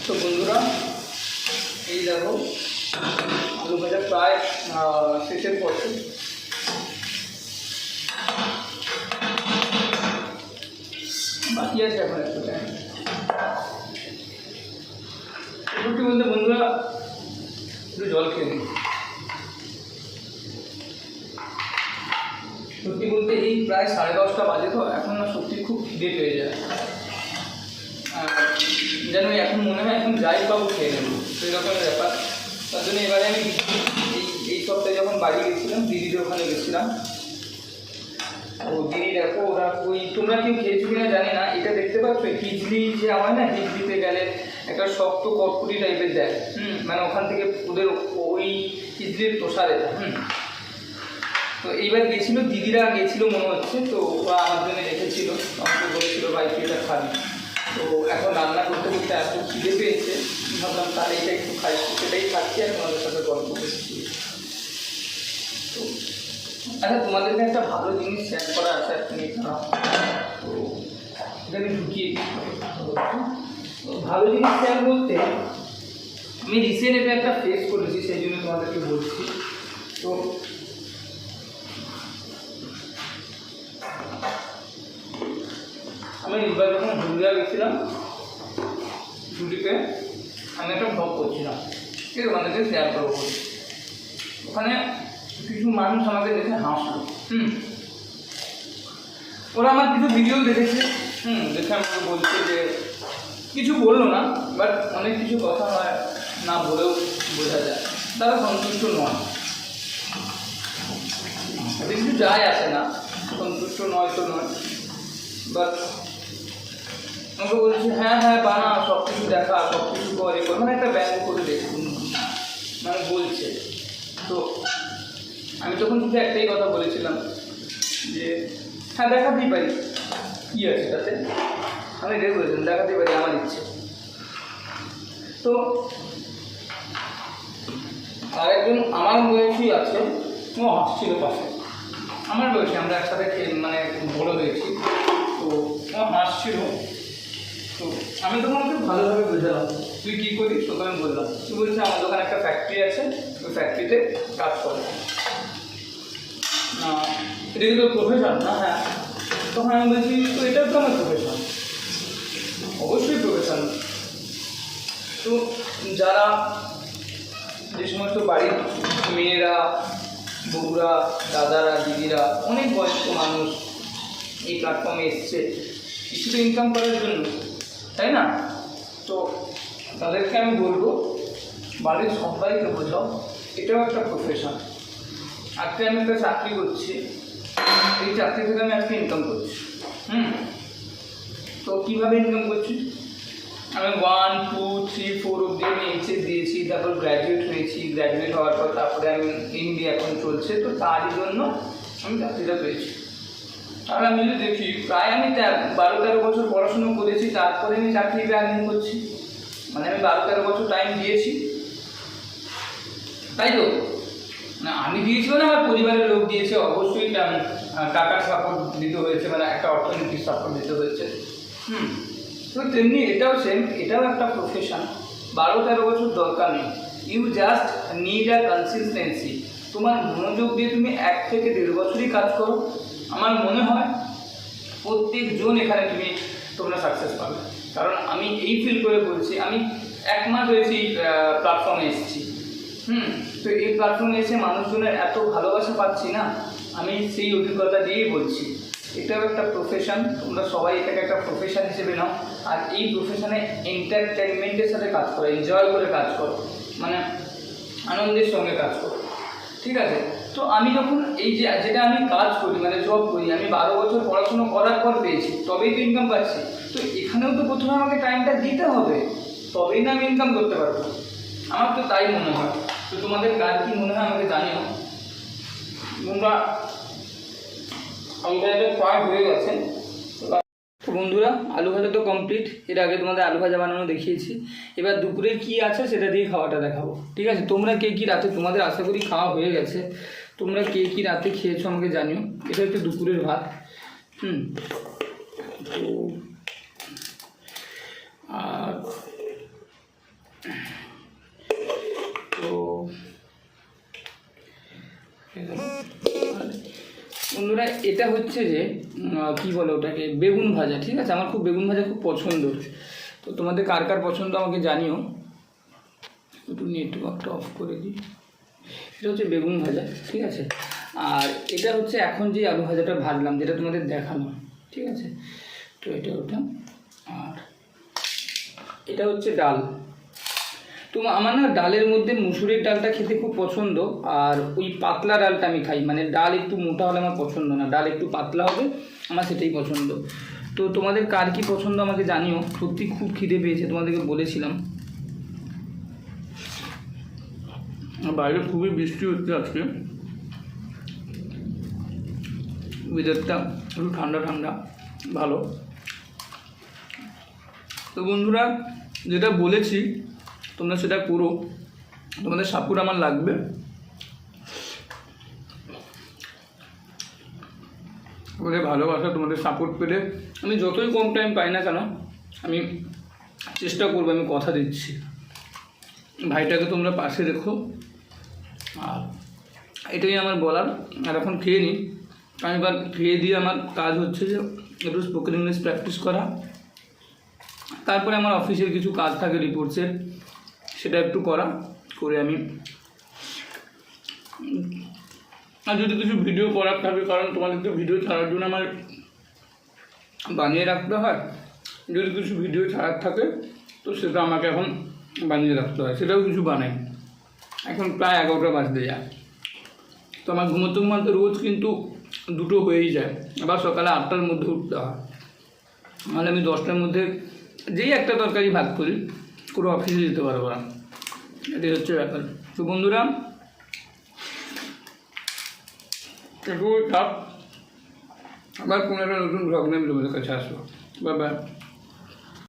তো বন্ধুরা, এই দেখো আলু ভাজা প্রায় শেষের পথে। বাকি আছে এখন একটু টাইম। সত্যি বলতে বন্ধুরা একটু জল খেয়ে নিই। সত্যি বলতে এই প্রায় 10:30 বাজে, তো এখন না সত্যি খুব খিদে পেয়ে যায়। যেন এখন মনে হয় এখন যাই পাবো খেয়ে নেবো, সেই রকমের ব্যাপার। তার জন্য এবারে আমি এই সপ্তাহে যখন বাড়ি গেছিলাম, দিদিদের ওখানে গেছিলাম। ও দিদি দেখো, ওরা ওই তোমরা কেউ খেয়েছো কিনা জানি না, এটা দেখতে পাচ্ছ হিজলি যে আমার না, হিজলিতে গেলে একটা শক্ত কটকুটি টাইপের দেয়। মানে ওখান থেকে ওদের ওই হিজলির প্রসাদ এটা। তো এইবার গেছিলো, দিদিরা গেছিলো মনে হচ্ছে, তো ওরা আমার জন্য রেখেছিল, আমাকে বলেছিল ভাই তুই এটা খাবি। তো এখন রান্না করতে করতে এত খিদে পেয়েছে, ভাবলাম তাহলে এটা একটু খাই, সেটাই খাচ্ছি আর তোমাদের সাথে গল্প করছি। তো আচ্ছা, তোমাদেরকে একটা ভালো জিনিস শেয়ার করা আছে এখনই, তো এখানে ঢুকিয়ে ভালো জিনিস শেয়ার বলতে আমি রিসেন্ট এটা একটা ফেস করেছি, সেই জন্য তোমাদেরকে বলছি। তো আমি এবার যখন হুগলিয়া গেছিলাম ছুটিতে, আমি একটা ভ্লগ করছিলাম, ঠিক আছে, ওখান থেকে শেয়ার করবো বলি। ওখানে কিছু মানুষ আমাকে দেখে হাসলো। ওরা আমার কিছু ভিডিও দেখেছে, দেখে আমাকে বলছে যে কিছু বললো না, বাট অনেক কিছু কথা হয় না বলেও বোঝা যায় তারা সন্তুষ্ট নয়। কিছু যায় আসে না, সন্তুষ্ট নয় তো নয়, বাট আমাকে বলছে হ্যাঁ হ্যাঁ বানা, সব কিছু দেখা, সব কিছু করে, মানে একটা ব্যঙ্গ করে দেখুন, মানে বলছে। তো আমি তখন শুধু একটাই কথা বলেছিলাম যে হ্যাঁ দেখাতেই পারি, কী আছে তাতে, আমি এটাই বলেছিলাম দেখাতেই পারি, আমার ইচ্ছে। তো আরেকজন আমার বয়সী আছে, ও হাসছিল পাশে, আমার বয়সী, আমরা একসাথে মানে বড় হয়েছি, তো ও হাসছিল। তো আমি তখন ওকে ভালোভাবে বোঝালাম তুই কী করিস, তোকে আমি বললাম, তুই বলছে আমার দোকানে একটা ফ্যাক্টরি আছে, ওই ফ্যাক্টরিতে কাজ করে। এটা কি তোর প্রফেশন? না হ্যাঁ। তখন আমি বলছি তো এটাও তো আমার প্রফেশন, অবশ্যই প্রফেশন। তো যারা যে সমস্ত বাড়ির মেয়েরা, বউরা, দাদারা, দিদিরা, অনেক বয়স্ক মানুষ এই প্ল্যাটফর্মে এসছে কিছুটা ইনকাম করার জন্য, তাই না? তো তাদেরকে আমি বলবো বাড়ির সবাইকে বোঝাও এটাও একটা প্রফেশন। আজকে আমি একটা চাকরি করছি, এই চাকরি থেকে আমি আজকে ইনকাম করছি। তো কীভাবে ইনকাম করছি? আমি 1, 2, 3, 4 অব্দি আমি এইচএস দিয়েছি, তারপর গ্র্যাজুয়েট হয়েছি, গ্র্যাজুয়েট হওয়ার পর তারপরে আমি এমবিএ এখন চলছে, তো তারই জন্য আমি চাকরিটা পেয়েছি। আর আমি যদি দেখি প্রায় আমি 12-13 বছর পড়াশুনো করেছি, তারপরে আমি চাকরিতে আর্নিং করছি, মানে আমি 12-13 বছর টাইম দিয়েছি, তাই তো না আমি দিয়েছি না, আমার পরিবারের লোক দিয়েছে, অবশ্যই টাকার সাপোর্ট দিতে হয়েছে, মানে একটা অর্থনৈতিক সাপোর্ট দিতে হয়েছে। তো তেমনি এটাও সেম, এটাও একটা প্রফেশন। 12-13 বছর দরকার নেই, you just need a consistency. তোমার মনোযোগ দিয়ে তুমি 1 থেকে 1.5 বছরই কাজ করো, আমার মনে হয় প্রত্যেকজন এখানে তোমরা সাকসেস পাবে। কারণ আমি এই ফিল করে বলছি, আমি 1 মাস হয়েছে এই প্ল্যাটফর্মে এসেছি। তো এই প্ল্যাটফর্মে এসে মানুষজনের এত ভালোবাসা পাচ্ছি না, আমি সেই অভিজ্ঞতা দিয়েই বলছি এটাও একটা প্রফেশন। তোমরা সবাই এটাকে একটা প্রফেশন হিসেবে নাও, আর এই প্রফেশনে এন্টারটেনমেন্টের সাথে কাজ করো, এনজয় করে কাজ করো, মানে আনন্দের সঙ্গে কাজ করো, ঠিক আছে? তো আমি যখন এই যে যেটা আমি কাজ করি, মানে জব করি, আমি 12 বছর পড়াশুনো করার পর পেয়েছি, তবেই তো ইনকাম পাচ্ছি। তো এখানেও তো প্রথমে আমাকে টাইমটা দিতে হবে, তবেই না আমি ইনকাম করতে পারবো, আমার তো তাই মনে হয়। তো তোমাদের কার কী মনে হয় আমাকে জানিও। তোমরা আমাদের প্রায় হয়ে গেছে। তো বন্ধুরা, আলু ভাজা তো কমপ্লিট, এর আগে তোমাদের আলু ভাজা বানানো দেখিয়েছি, এবার দুপুরে কি আছে সেটা দিয়ে খাওয়াটা দেখাবো, ঠিক আছে? তোমরা কে কী রাতে, তোমাদের আশা করি খাওয়া হয়ে গেছে, তোমরা কে কী রাতে খেয়েছো আমাকে জানিও। এটা হচ্ছে দুপুরের ভাত। তো আর এটা হচ্ছে যে কি বলে ওটাকে, বেগুন ভাজা। ঠিক আছে, আমার খুব বেগুন ভাজা খুব পছন্দ। তো তোমাদের কার কার পছন্দ আমাকে জানিও। একটু নেটওয়ার্কটা অফ করে দিই। এটা হচ্ছে বেগুন ভাজা, ঠিক আছে। আর এটা হচ্ছে এখন যে আলু ভাজাটা ভাজলাম, যেটা তোমাদের দেখালাম, ঠিক আছে। তো এটা ওটা, আর এটা হচ্ছে ডাল। তো আমার না ডালের মধ্যে মুসুরির ডালটা খেতে খুব পছন্দ, আর ওই পাতলা ডালটা আমি খাই। মানে ডাল একটু মোটা হলে আমার পছন্দ না, ডাল একটু পাতলা হবে আমার, সেটাই পছন্দ। তো তোমাদের কার কী পছন্দ আমাকে জানিও। সত্যি খুব খিদে পেয়েছে, তোমাদেরকে বলেছিলাম। বাইরে খুবই বৃষ্টি হচ্ছে আজকে, ওয়েদারটা একটু ঠান্ডা ঠান্ডা, ভালো। তো বন্ধুরা, যেটা বলেছি তোমরা সেটা করো, তোমাদের সাপোর্ট আমার লাগবে। তোমাদের ভালোবাসা, তোমাদের সাপোর্ট পেলে আমি যতই কম টাইম পাই না কেন, আমি চেষ্টা করবো, আমি কথা দিচ্ছি। ভাইটাকে তোমরা পাশে রেখো, আর এটাই আমার বলার। আর এখন খেয়ে নিই, আমি এবার খেয়ে দিয়ে আমার কাজ হচ্ছে যে একটু স্পোকেন ইংলিশ প্র্যাকটিস করা। তারপরে আমার অফিসের কিছু কাজ থাকে রিপোর্টসের, সেটা একটু করে আমি, আর যদি কিছু ভিডিও করার থাকে, কারণ তোমাদের তো ভিডিও ছাড়ার জন্য আমার বানিয়ে রাখতে হয়। যদি কিছু ভিডিও ছাড়ার থাকে তো সেটা আমাকে এখন বানিয়ে রাখতে হয়, সেটাও কিছু বানাই। এখন প্রায় 11টা বাজতে যায়। তো আমার ঘুমোতে রোজ কিন্তু 2টো হয়েই যায়। আবার সকালে 8টার মধ্যে উঠতে হয়, নাহলে আমি 10টার মধ্যে যেই একটা তরকারি ভাত করি, পুরো অফিসে যেতে পারবো না। এটাই হচ্ছে ব্যাপার। তো বন্ধুরা, একটু থাক, আবার কোনো একটা নতুন ব্লগ নিয়ে আমি তোমাদের কাছে আসবো। Bye bye.